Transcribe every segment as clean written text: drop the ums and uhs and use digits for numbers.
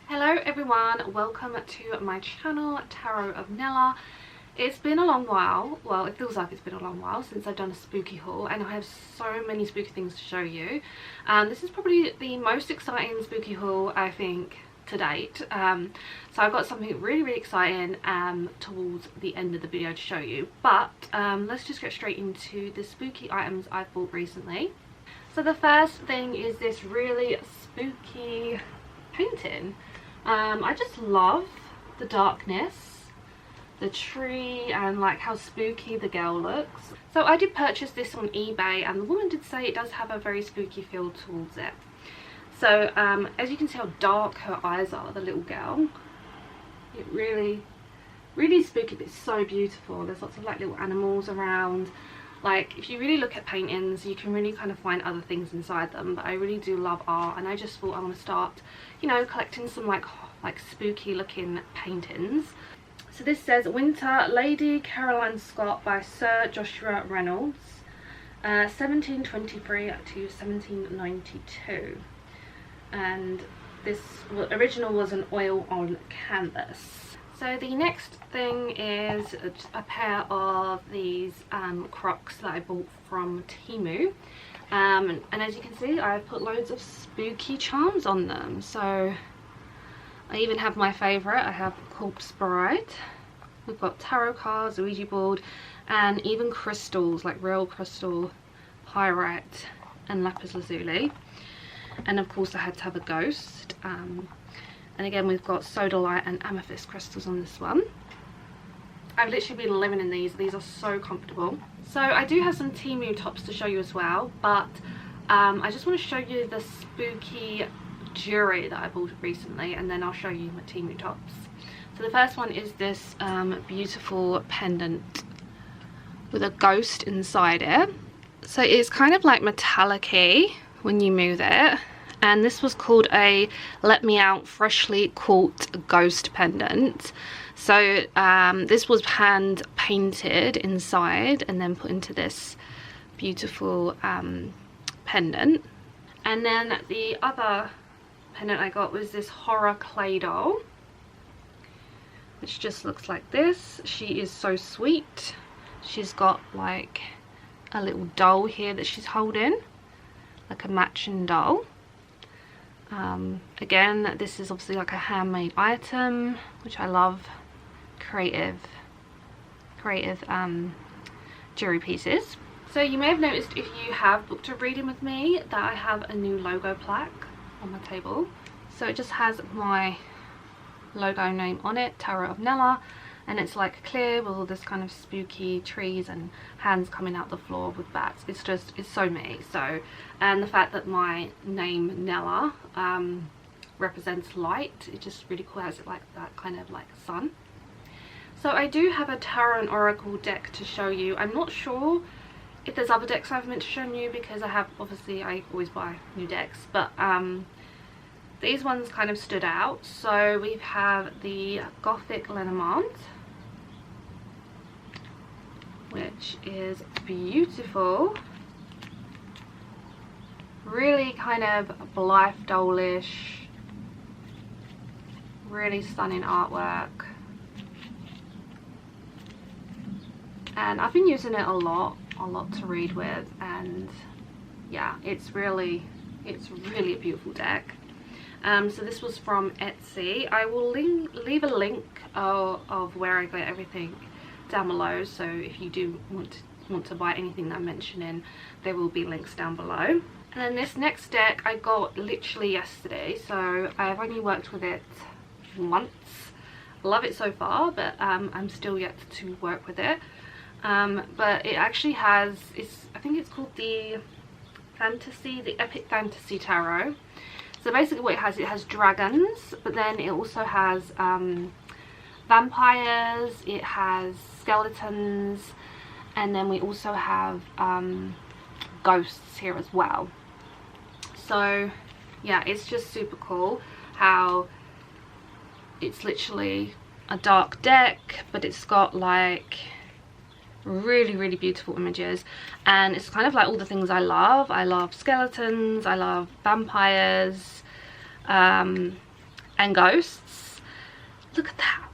Hello everyone, welcome to my channel, Tarot of Nella. It's been a long while, well it feels like it's been a long while since I've done a spooky haul, and I have so many spooky things to show you. This is probably the most exciting spooky haul I think to date. So I've got something really exciting towards the end of the video to show you, but let's just get straight into the spooky items I've bought recently. So the first thing is this really spooky painting. I just love the darkness, the tree, and like how spooky the girl looks. So I did purchase this on eBay, and the woman did say it does have a very spooky feel towards it. So as you can see how dark her eyes are, the little girl, it really spooky, but it's so beautiful. There's lots of like little animals around. Like if you really look at paintings, you can really kind of find other things inside them, but I really do love art, and I just thought I want to start, you know, collecting some like spooky looking paintings. So this says Winter, Lady Caroline Scott by Sir Joshua Reynolds, 1723 to 1792, and this original was an oil on canvas. So the next thing is a pair of these Crocs that I bought from Temu, and as you can see I've put loads of spooky charms on them. So I even have my favourite, I have Corpse Bride. We've got tarot cards, a Ouija board, and even crystals like real crystal, pyrite and lapis lazuli, and of course I had to have a ghost. And again we've got sodalite and amethyst crystals on this one. I've literally been living in these are so comfortable. So I do have some Temu tops to show you as well, but I just want to show you the spooky jewellery that I bought recently, and then I'll show you my Temu tops. So the first one is this beautiful pendant with a ghost inside it. So it's kind of like metallic-y when you move it. And this was called a Let Me Out Freshly Caught Ghost Pendant. So this was hand painted inside and then put into this beautiful pendant. And then the other pendant I got was this horror clay doll, which just looks like this. She is so sweet. She's got like a little doll here that she's holding, like a matching doll. Again, this is obviously like a handmade item, which I love. Creative jewelry pieces. So you may have noticed, if you have booked a reading with me, that I have a new logo plaque on my table. So it just has my logo name on it, Tarot of Nella, and it's like clear with all this kind of spooky trees and hands coming out the floor with bats. It's so me. So, and the fact that my name Nella represents light, it just really cool. It has like that kind of like sun. So I do have a tarot and oracle deck to show you. I'm not sure if there's other decks I've meant to show you, because I always buy new decks, but these ones kind of stood out. So we have the Gothic Lenormand, which is beautiful, really kind of Blythe Dolish, really stunning artwork, and I've been using it a lot to read with, and yeah, it's really a beautiful deck. So this was from Etsy. I will leave a link of where I got everything down below, so if you do want to buy anything that I'm mentioning, there will be links down below. And then this next deck I got literally yesterday, so I've only worked with it once. Love it so far, but I'm still yet to work with it. But it actually has, I think it's called the Epic Fantasy Tarot. So basically what it has dragons, but then it also has vampires, it has skeletons, and then we also have ghosts here as well. So yeah, it's just super cool how it's literally a dark deck, but it's got like really beautiful images, and it's kind of like all the things I love. I love skeletons, I love vampires, and ghosts. Look at that,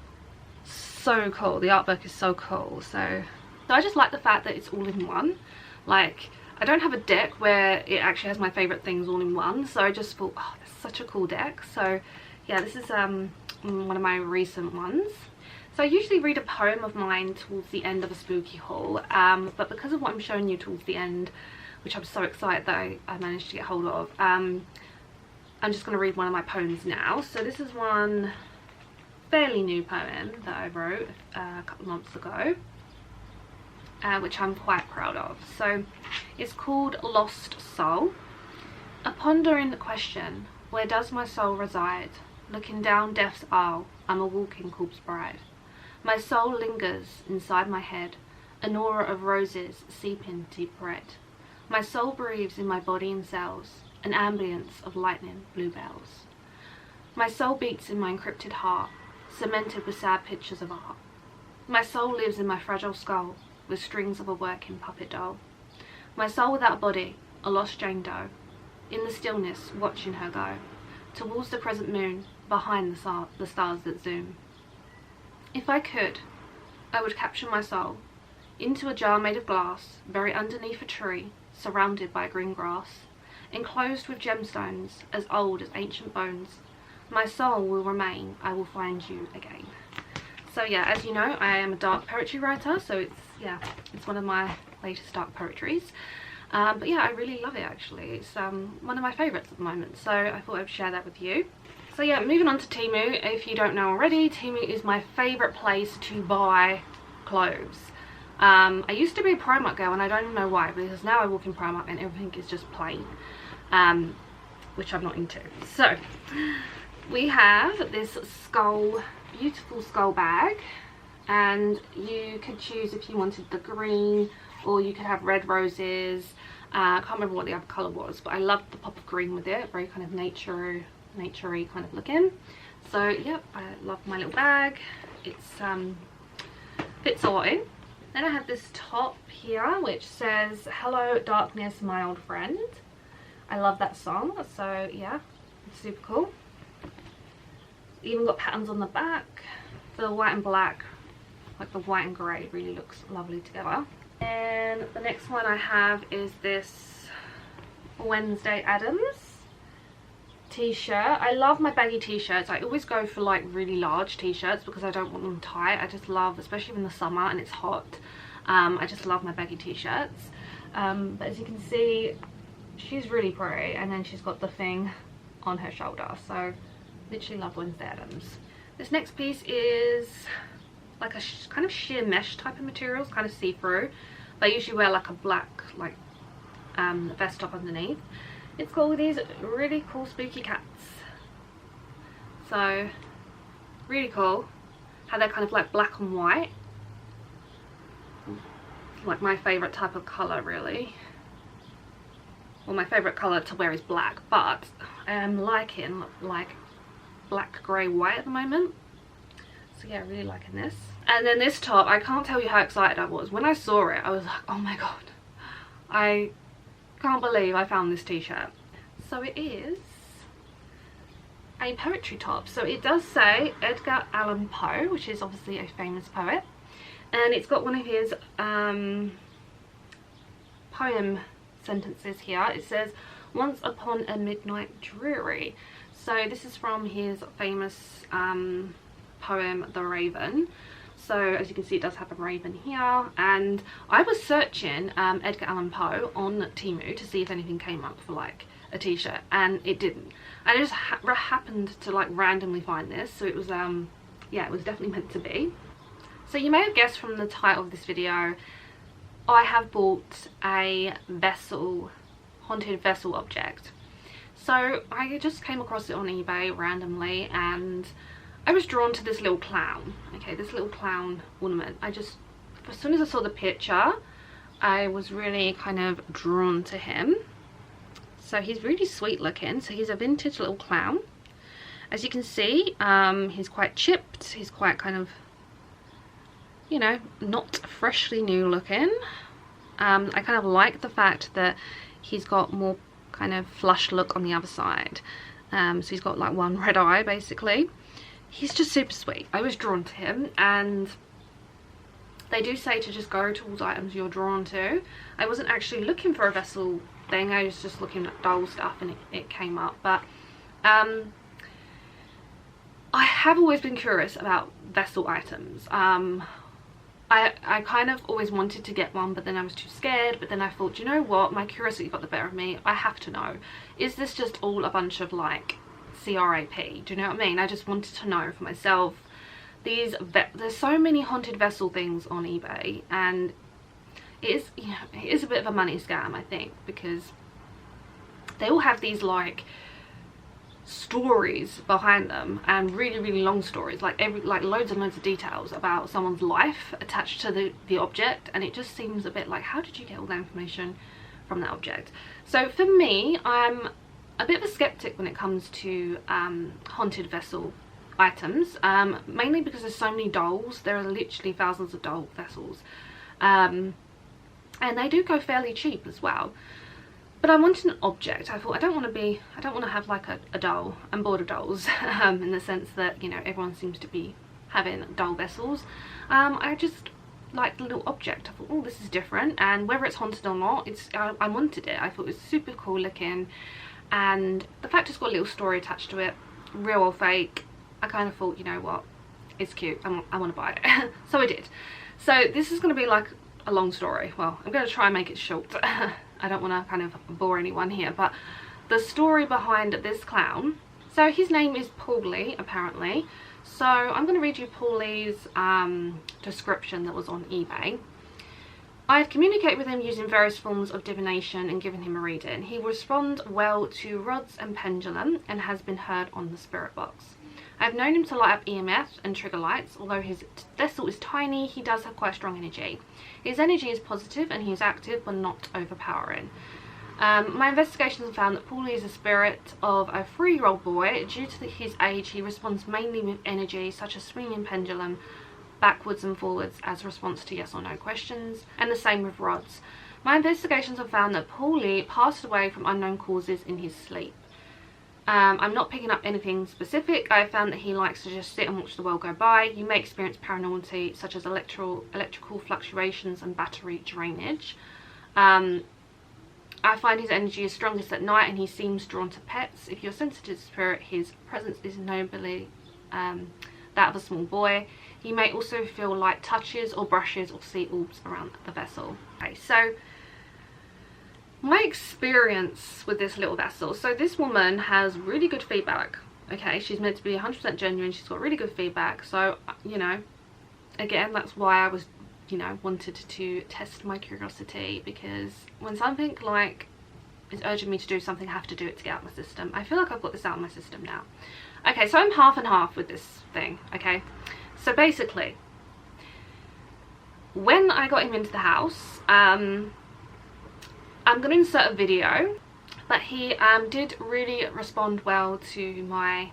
so cool. The artwork is so cool. So I just like the fact that it's all in one. Like, I don't have a deck where it actually has my favorite things all in one, so I just thought, oh, that's such a cool deck. So yeah, this is one of my recent ones. So I usually read a poem of mine towards the end of a spooky haul, but because of what I'm showing you towards the end, which I'm so excited that I managed to get hold of, I'm just going to read one of my poems now. So this is one fairly new poem that I wrote a couple of months ago, which I'm quite proud of. So it's called Lost Soul. A pondering question, where does my soul reside? Looking down death's aisle, I'm a walking corpse bride. My soul lingers inside my head, an aura of roses seeping deep red. My soul breathes in my body and cells, an ambience of lightning bluebells. My soul beats in my encrypted heart, cemented with sad pictures of art. My soul lives in my fragile skull, with strings of a working puppet doll. My soul without a body, a lost Jane Doe, in the stillness watching her go, towards the crescent moon, behind the stars that zoom. If I could, I would capture my soul into a jar made of glass, buried underneath a tree, surrounded by green grass, enclosed with gemstones as old as ancient bones. My soul will remain, I will find you again. So yeah, as you know, I am a dark poetry writer, so it's one of my latest dark poetries. But yeah, I really love it actually. It's one of my favourites at the moment, so I thought I'd share that with you. So yeah, moving on to Temu. If you don't know already, Temu is my favourite place to buy clothes. I used to be a Primark girl, and I don't even know why, because now I walk in Primark and everything is just plain, which I'm not into. So we have this beautiful skull bag, and you could choose if you wanted the green, or you could have red roses. I can't remember what the other colour was, but I loved the pop of green with it. Very kind of naturey kind of looking. So yep, I love my little bag. It's fits a lot in. Then I have this top here which says, "Hello darkness my old friend." I love that song, so yeah, it's super cool. Even got patterns on the back. The white and black, like the white and grey, really looks lovely together. And the next one I have is this Wednesday Addams t-shirt. I love my baggy t-shirts. I always go for like really large t-shirts because I don't want them tight. I just love, especially in the summer and it's hot, I just love my baggy t-shirts. But as you can see, she's really pretty, and then she's got the thing on her shoulder, so literally love Wednesday Addams. This next piece is like a kind of sheer mesh type of material. It's kind of see-through. I usually wear like a black vest top underneath. It's got all these really cool spooky cats. So really cool how they're kind of like black and white. Like my favourite type of colour really. Well, my favourite colour to wear is black, but I am liking like black, grey, white at the moment. So yeah, really liking this. And then this top, I can't tell you how excited I was. When I saw it, I was like, oh my god, I can't believe I found this t-shirt. So it is a poetry top. So it does say Edgar Allan Poe, which is obviously a famous poet. And it's got one of his poem sentences here. It says, "Once upon a midnight dreary." So this is from his famous poem The Raven. So as you can see, it does have a raven here, and I was searching Edgar Allan Poe on Temu to see if anything came up for like a t-shirt, and it didn't. And I just happened to like randomly find this, so it was yeah, it was definitely meant to be. So you may have guessed from the title of this video, I have bought a vessel, haunted vessel object. So I just came across it on eBay randomly, and I was drawn to this little clown. Okay, this little clown ornament. As soon as I saw the picture, I was really kind of drawn to him. So he's really sweet looking. So he's a vintage little clown. As you can see, he's quite chipped. He's quite kind of, you know, not freshly new looking. I kind of like the fact that he's got more kind of flush look on the other side. So he's got like one red eye basically. He's just super sweet. I was drawn to him, and they do say to just go towards items you're drawn to. I wasn't actually looking for a vessel thing, I was just looking at doll stuff and it came up. But I have always been curious about vessel items. I kind of always wanted to get one, but then I was too scared. But then I thought, you know what, my curiosity got the better of me. I have to know, is this just all a bunch of like crap? Do you know what I mean? I just wanted to know for myself. There's so many haunted vessel things on eBay, and it is, you know, it is a bit of a money scam, I think, because they all have these like stories behind them, and really long stories, like loads and loads of details about someone's life attached to the object, and it just seems a bit like, how did you get all that information from that object? So for me, I'm a bit of a skeptic when it comes to haunted vessel items, mainly because there's so many dolls. There are literally thousands of doll vessels, and they do go fairly cheap as well. But I wanted an object. I thought, I don't want to have like a doll. I'm bored of dolls, in the sense that, you know, everyone seems to be having doll vessels. I just like the little object. I thought, oh, this is different, and whether it's haunted or not, I wanted it. I thought it was super cool looking, and the fact it's got a little story attached to it, real or fake, I kind of thought, you know what, it's cute, I want to buy it. So I did. So this is going to be like a long story. Well, I'm going to try and make it short. I don't want to kind of bore anyone here, but the story behind this clown. So his name is Paulie, apparently. So I'm going to read you Paulie's description that was on eBay. I have communicated with him using various forms of divination and given him a reading. He responds well to rods and pendulum and has been heard on the spirit box. I've known him to light up EMF and trigger lights. Although his vessel is tiny, he does have quite strong energy. His energy is positive and he is active but not overpowering. My investigations have found that Paulie is a spirit of a 3-year-old boy. Due to his age, he responds mainly with energy, such as swinging pendulum backwards and forwards as a response to yes or no questions, and the same with rods. My investigations have found that Paulie passed away from unknown causes in his sleep. I'm not picking up anything specific. I have found that he likes to just sit and watch the world go by. You may experience paranormality such as electrical fluctuations and battery drainage. I find his energy is strongest at night, and he seems drawn to pets. If you're sensitive to spirit, his presence is nobly that of a small boy. He may also feel light touches or brushes or see orbs around the vessel. Okay, so my experience with this little vessel. So this woman has really good feedback. Okay, she's meant to be 100% genuine. She's got really good feedback. So, you know, again, that's why I was, you know, wanted to test my curiosity, because when something like is urging me to do something, I have to do it to get out of my system. I feel like I've got this out of my system now. Okay, so I'm half and half with this thing. Okay, so basically, when I got him into the house, I'm going to insert a video, but he did really respond well to my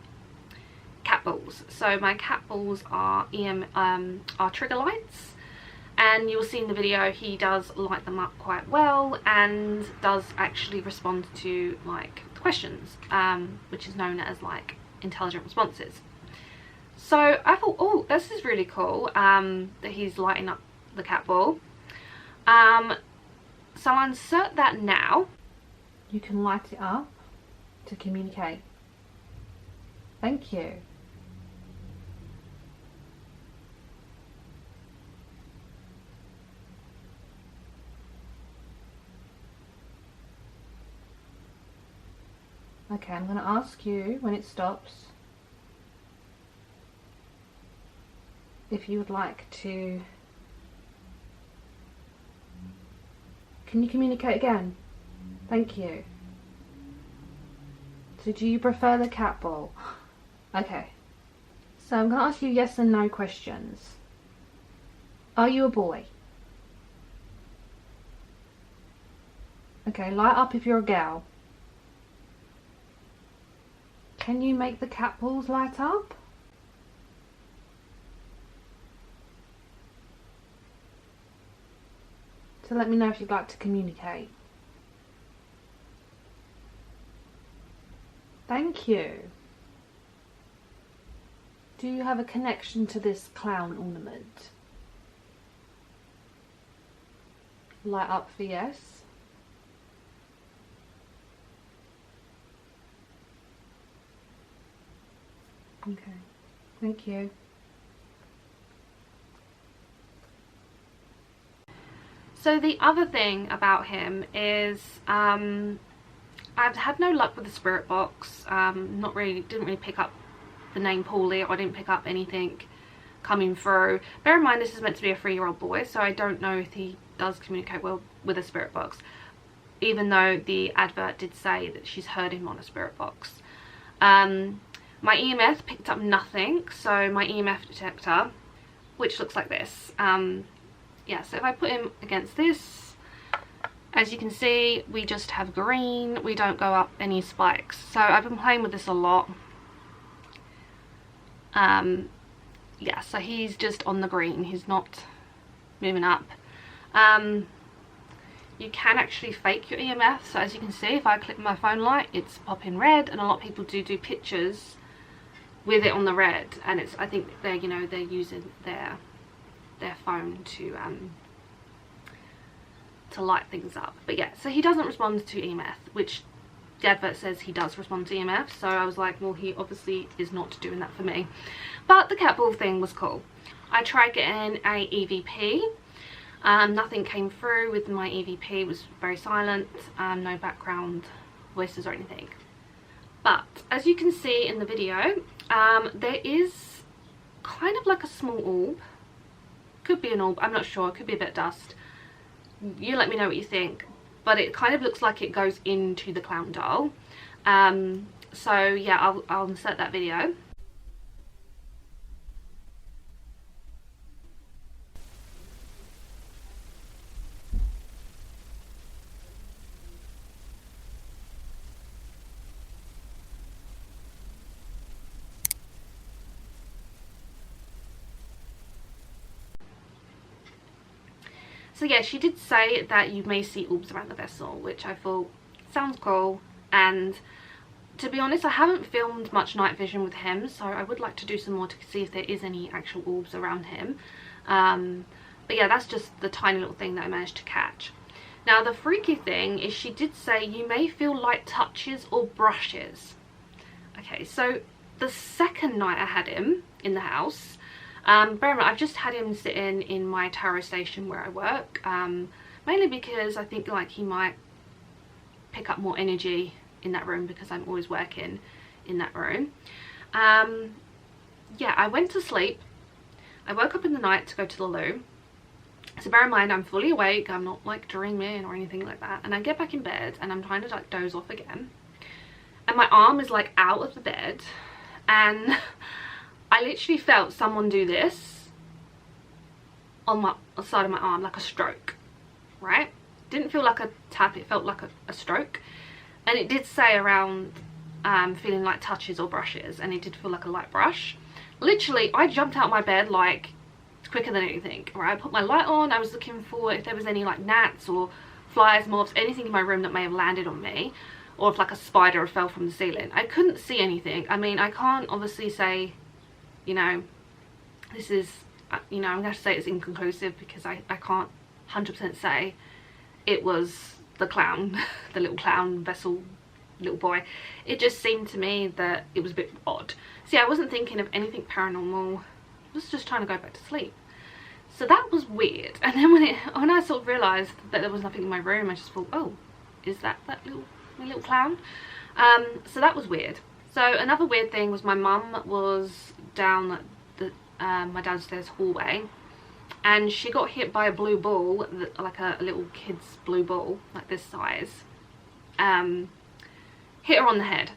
cat balls. So my cat balls are trigger lights, and you'll see in the video he does light them up quite well and does actually respond to like questions, which is known as like intelligent responses. So I thought, oh, this is really cool, that he's lighting up the cat ball. So I'll insert that now. You can light it up to communicate. Thank you. Okay, I'm going to ask you when it stops if you would like to... Can you communicate again? Thank you. So do you prefer the cat ball? Okay. So I'm going to ask you yes and no questions. Are you a boy? Okay, light up if you're a girl. Can you make the cat balls light up? So let me know if you'd like to communicate. Thank you. Do you have a connection to this clown ornament? Light up for yes. Okay, thank you. So the other thing about him is I've had no luck with the spirit box. Didn't really pick up the name Paulie, or I didn't pick up anything coming through. Bear in mind this is meant to be a 3-year-old boy, so I don't know if he does communicate well with a spirit box, even though the advert did say that she's heard him on a spirit box. My EMF picked up nothing, so my EMF detector, which looks like this, yeah, so if I put him against this, as you can see, we just have green. We don't go up any spikes. So I've been playing with this a lot. Yeah, so he's just on the green. He's not moving up. You can actually fake your EMF. So as you can see, if I click my phone light, it's popping red, and a lot of people do pictures with it on the red. And it's, I think they're, you know, they're using their phone to light things up. But yeah, so he doesn't respond to EMF, which the advert says he does respond to EMF, so I was like, well, he obviously is not doing that for me. But the cat ball thing was cool. I tried getting a EVP. Nothing came through with my EVP. It was very silent, no background voices or anything. But as you can see in the video, there is kind of like a small orb. Could be an orb, I'm not sure, it could be a bit of dust. You let me know what you think, but it kind of looks like it goes into the clown doll. So yeah, I'll insert that video. So yeah, she did say that you may see orbs around the vessel, which I thought sounds cool. And to be honest, I haven't filmed much night vision with him, so I would like to do some more to see if there is any actual orbs around him. But yeah, that's just the tiny little thing that I managed to catch. Now the freaky thing is she did say you may feel light touches or brushes. Okay, so the second night I had him in the house, bear in mind, I've just had him sitting in my tarot station where I work, mainly because I think like he might pick up more energy in that room because I'm always working in that room. Yeah, I went to sleep. I woke up in the night to go to the loo. So bear in mind, I'm fully awake. I'm not like dreaming or anything like that. And I get back in bed and I'm trying to like doze off again. And my arm is like out of the bed. And I literally felt someone do this on my side of my arm, like a stroke, right? Didn't feel like a tap, it felt like a stroke. And it did say around feeling like touches or brushes, and it did feel like a light brush. Literally, I jumped out of my bed like quicker than anything, right? I put my light on, I was looking for if there was any like gnats or flies, moths, anything in my room that may have landed on me, or if like a spider fell from the ceiling. I couldn't see anything. I mean, I can't obviously say, you know, this is, you know, I'm going to say it's inconclusive because I can't 100% say it was the clown, the little clown vessel little boy. It just seemed to me that it was a bit odd. See, I wasn't thinking of anything paranormal. I was just trying to go back to sleep. So that was weird. And then when I sort of realised that there was nothing in my room, I just thought, oh, is that little clown? So that was weird. So another weird thing was my mum was down the my downstairs hallway, and she got hit by a blue ball, like a little kid's blue ball, like this size. Hit her on the head,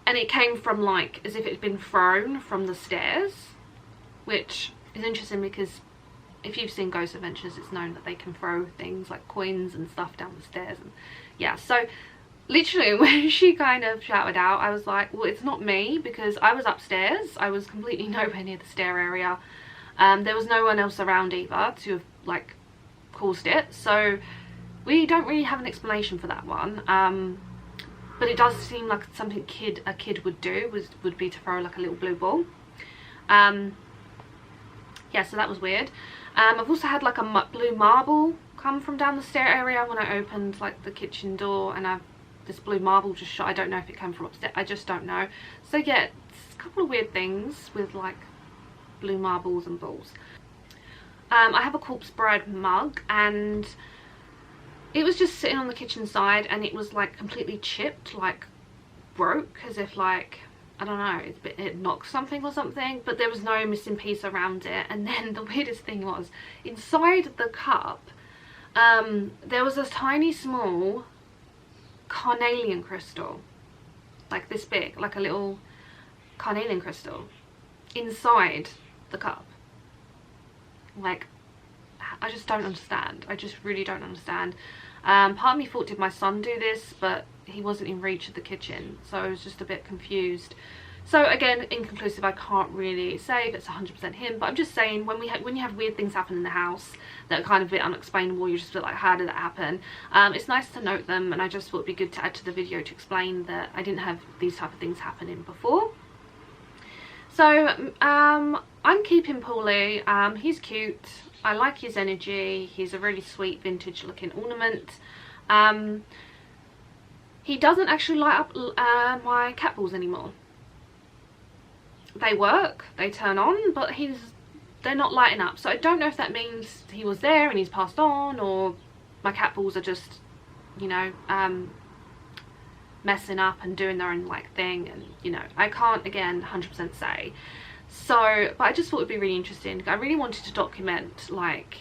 and it came from like as if it had been thrown from the stairs, which is interesting because if you've seen Ghost Adventures, it's known that they can throw things like coins and stuff down the stairs. And yeah, so literally when she kind of shouted out, I was like, well, it's not me, because I was upstairs. I was completely nowhere near the stair area. There was no one else around either to have like caused it, so we don't really have an explanation for that one. but it does seem like something a kid would do, would be to throw like a little blue ball. Yeah, so that was weird. I've also had like a blue marble come from down the stair area when I opened like the kitchen door, and this blue marble just shot. I don't know if it came from upstairs, I just don't know. So yeah, it's a couple of weird things with like blue marbles and balls. I have a corpse bride mug, and it was just sitting on the kitchen side, and it was like completely chipped, like broke, as if like, I don't know, it knocked something or something, but there was no missing piece around it. And then the weirdest thing was, inside the cup, there was a tiny small carnelian crystal, like this big, like a little carnelian crystal inside the cup. Like, I just don't understand. I just really don't understand. Part of me thought, did my son do this? But he wasn't in reach of the kitchen, so I was just a bit confused. So again, inconclusive. I can't really say if it's 100% him, but I'm just saying, when you have weird things happen in the house that are kind of a bit unexplainable, you just feel like, how did that happen? It's nice to note them, and I just thought it'd be good to add to the video to explain that I didn't have these type of things happening before. So I'm keeping Paulie. He's cute. I like his energy. He's a really sweet vintage looking ornament. He doesn't actually light up my cat balls anymore. They work, they turn on, but they're not lighting up. So I don't know if that means he was there and he's passed on, or my cat balls are just, you know, messing up and doing their own like thing, and you know, I can't again 100% say. So, but I just thought it'd be really interesting. I really wanted to document like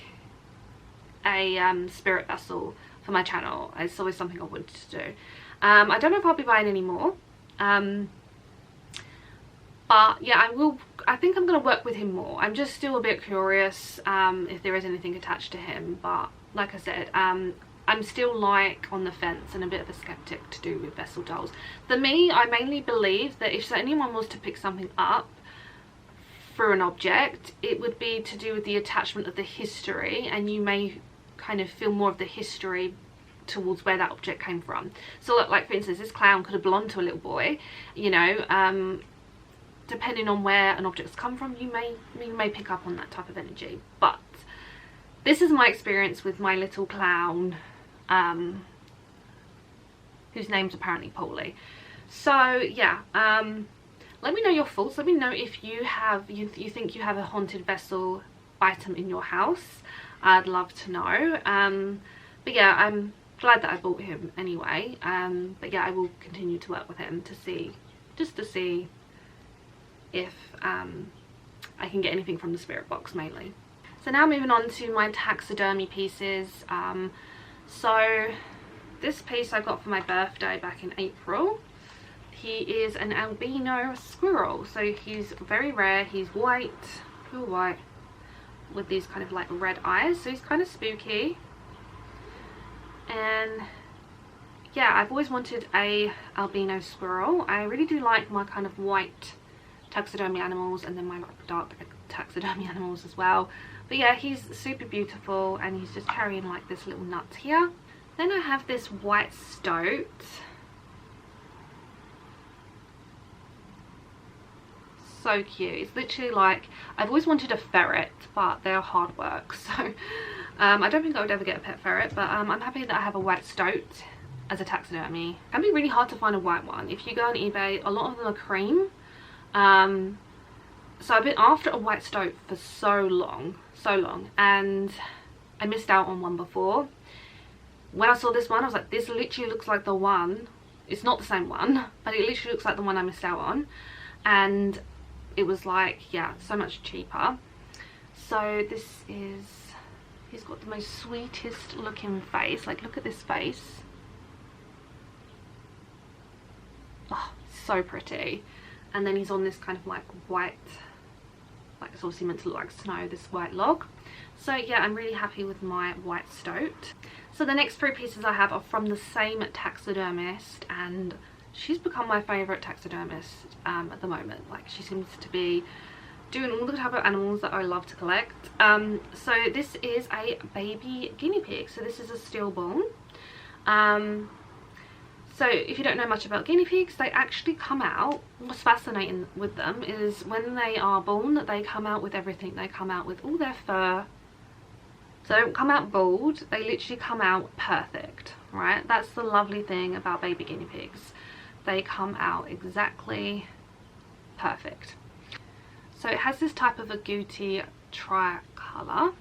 a spirit vessel for my channel. It's always something I wanted to do. I don't know if I'll be buying any more, but yeah, I think I'm going to work with him more. I'm just still a bit curious if there is anything attached to him, but like I said, I'm still like on the fence and a bit of a skeptic to do with vessel dolls. For me, I mainly believe that if anyone was to pick something up through an object, it would be to do with the attachment of the history, and you may kind of feel more of the history towards where that object came from. So like for instance, this clown could have belonged to a little boy, you know, depending on where an object's come from, you may pick up on that type of energy. But this is my experience with my little clown, whose name's apparently Paulie. So yeah, let me know your thoughts. Let me know if you think you have a haunted vessel item in your house. I'd love to know. But yeah, I'm glad that I bought him anyway. But yeah, I will continue to work with him to see if I can get anything from the spirit box mainly. So now moving on to my taxidermy pieces. So this piece I got for my birthday back in April. He is an albino squirrel, so he's very rare. He's white, pure white, with these kind of like red eyes, so he's kind of spooky. And yeah, I've always wanted a albino squirrel. I really do like my kind of white taxidermy animals, and then my dark taxidermy animals as well. But yeah, he's super beautiful, and he's just carrying like this little nut here. Then I have this white stoat. So cute. It's literally like, I've always wanted a ferret, but they're hard work, so I don't think I would ever get a pet ferret. But I'm happy that I have a white stoat as a taxidermy. It can be really hard to find a white one. If you go on eBay, a lot of them are cream. So I've been after a white stoat for so long, and I missed out on one before. When I saw this one, I was like, this literally looks like the one. It's not the same one, but it literally looks like the one I missed out on. And it was like, yeah, so much cheaper. So this is, he's got the most sweetest looking face. Like, look at this face. Oh, so pretty. And then he's on this kind of like white, like it's obviously meant to look like snow, this white log. So yeah, I'm really happy with my white stoat. So the next three pieces I have are from the same taxidermist, and she's become my favourite taxidermist at the moment. Like, she seems to be doing all the type of animals that I love to collect. So this is a baby guinea pig. So this is a stillborn. So if you don't know much about guinea pigs, they actually come out, what's fascinating with them is when they are born, they come out with everything. They come out with all their fur. So they don't come out bald, they literally come out perfect, right? That's the lovely thing about baby guinea pigs. They come out exactly perfect. So it has this type of agouti tricolour.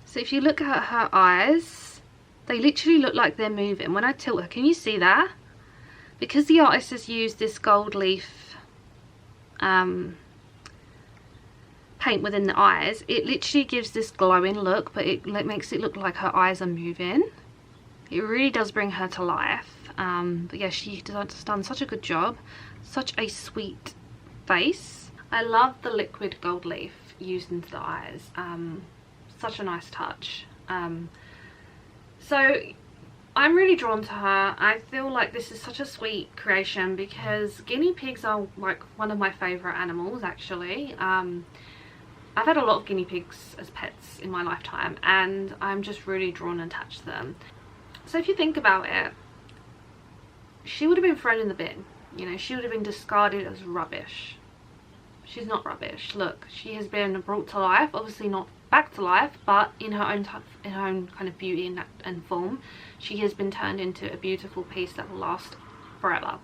So if you look at her eyes, they literally look like they're moving. When I tilt her, can you see that? Because the artist has used this gold leaf paint within the eyes, it literally gives this glowing look, but it makes it look like her eyes are moving. It really does bring her to life. But yeah, she's done such a good job. Such a sweet face. I love the liquid gold leaf used into the eyes. Such a nice touch. So I'm really drawn to her. I feel like this is such a sweet creation because guinea pigs are like one of my favourite animals actually. I've had a lot of guinea pigs as pets in my lifetime and I'm just really drawn and attached to them. So if you think about it, she would have been thrown in the bin, you know, she would have been discarded as rubbish. She's not rubbish. Look, she has been brought to life, obviously not back to life, but in her own kind of beauty and form, she has been turned into a beautiful piece that will last forever.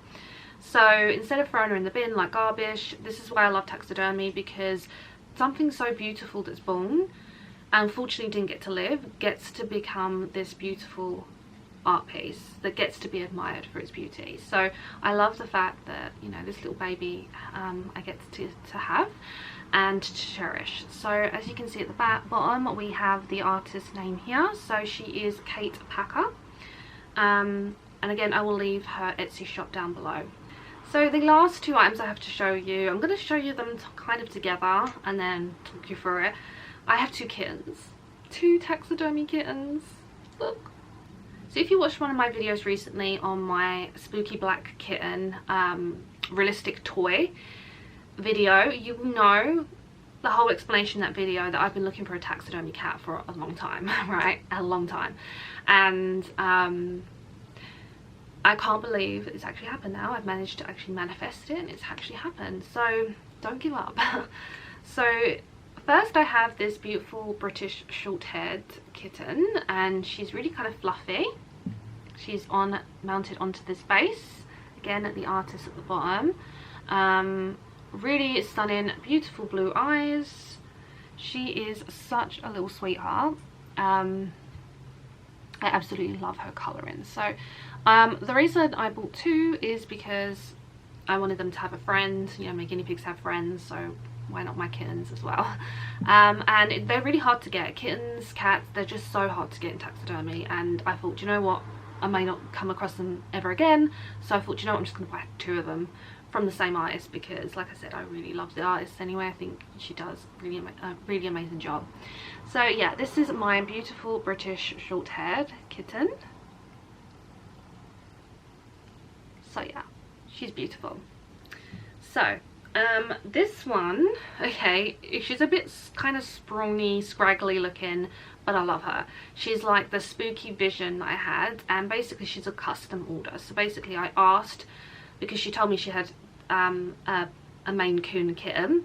So instead of throwing her in the bin like garbage, this is why I love taxidermy, because something so beautiful that's born, unfortunately didn't get to live, gets to become this beautiful art piece that gets to be admired for its beauty. So I love the fact that, you know, this little baby I get to have and to cherish. So as you can see at the bottom, we have the artist's name here. So she is Kate Packer, and again I will leave her Etsy shop down below. So the last two items I have to show you, I'm going to show you them kind of together and then talk you through it. I have two kittens, two taxidermy kittens. Look. So if you watched one of my videos recently on my spooky black kitten realistic toy video, you will know the whole explanation in that video that I've been looking for a taxidermy cat for a long time, right? A long time. And I can't believe it's actually happened now. I've managed to actually manifest it and it's actually happened. So don't give up. So first I have this beautiful British short-haired kitten and she's really kind of fluffy. She's mounted onto this base. Again, the artist at the bottom. Really stunning, beautiful blue eyes. She is such a little sweetheart. I absolutely love her colouring. So the reason I bought two is because I wanted them to have a friend. You know, my guinea pigs have friends, so why not my kittens as well? And they're really hard to get. Kittens, cats, they're just so hard to get in taxidermy. And I thought, you know what, I may not come across them ever again. So I thought, you know what, I'm just going to buy two of them from the same artist because, like I said, I really love the artist anyway. I think she does really amazing job. So yeah, this is my beautiful British short-haired kitten. So yeah, she's beautiful. So this one, okay, she's a bit kind of scrawny, scraggly looking, but I love her. She's like the spooky vision that I had, and basically she's a custom order. So basically I asked, because she told me she had a Maine Coon kitten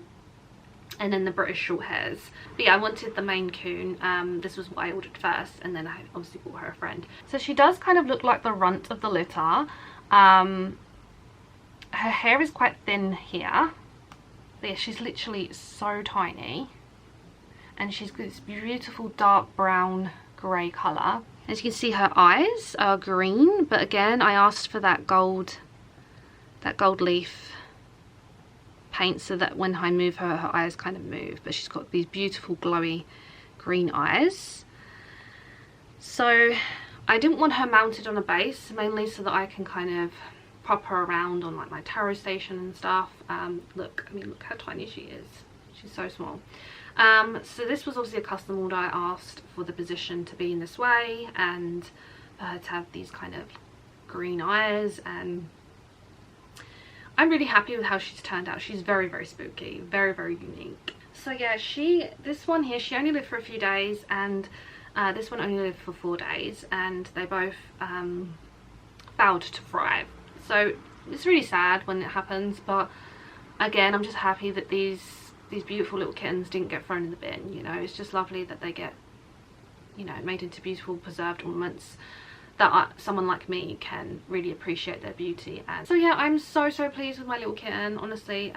and then the British short hairs, but yeah, I wanted the Maine Coon. This was what I ordered first, and then I obviously bought her a friend. So she does kind of look like the runt of the litter. Her hair is quite thin here, but yeah, she's literally so tiny, and she's got this beautiful dark brown grey colour. As you can see, her eyes are green, but again I asked for that gold leaf paint so that when I move her, her eyes kind of move, but she's got these beautiful glowy green eyes. So I didn't want her mounted on a base, mainly so that I can kind of prop her around on like my tarot station and stuff. Look, I mean, look how tiny she is. She's so small. So this was obviously a custom order. I asked for the position to be in this way and for her to have these kind of green eyes, and I'm really happy with how she's turned out. She's very, very spooky, very, very unique. So yeah, this one here, she only lived for a few days, and this one only lived for 4 days, and they both failed to thrive. So it's really sad when it happens, but again, I'm just happy that these beautiful little kittens didn't get thrown in the bin. You know, it's just lovely that they get, you know, made into beautiful preserved ornaments that someone like me can really appreciate their beauty. And so yeah, I'm so pleased with my little kitten, honestly.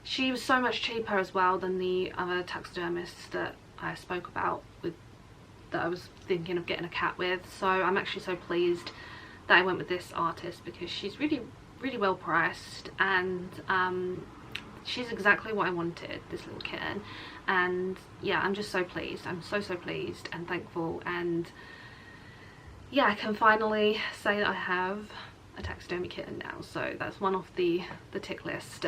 She was so much cheaper as well than the other taxidermists that I spoke about that I was thinking of getting a cat with. So I'm actually so pleased that I went with this artist, because she's really well priced, and she's exactly what I wanted, this little kitten. And yeah, I'm just so pleased. I'm so pleased and thankful, and yeah, I can finally say that I have a taxidermy kitten now, so that's one off the tick list.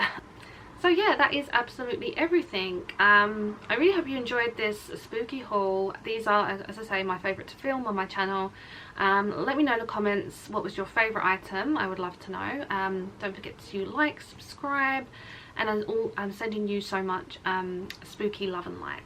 So yeah, that is absolutely everything. I really hope you enjoyed this spooky haul. These are, as I say, my favourite to film on my channel. Let me know in the comments what was your favourite item. I would love to know. Don't forget to like, subscribe, and I'm sending you so much spooky love and light.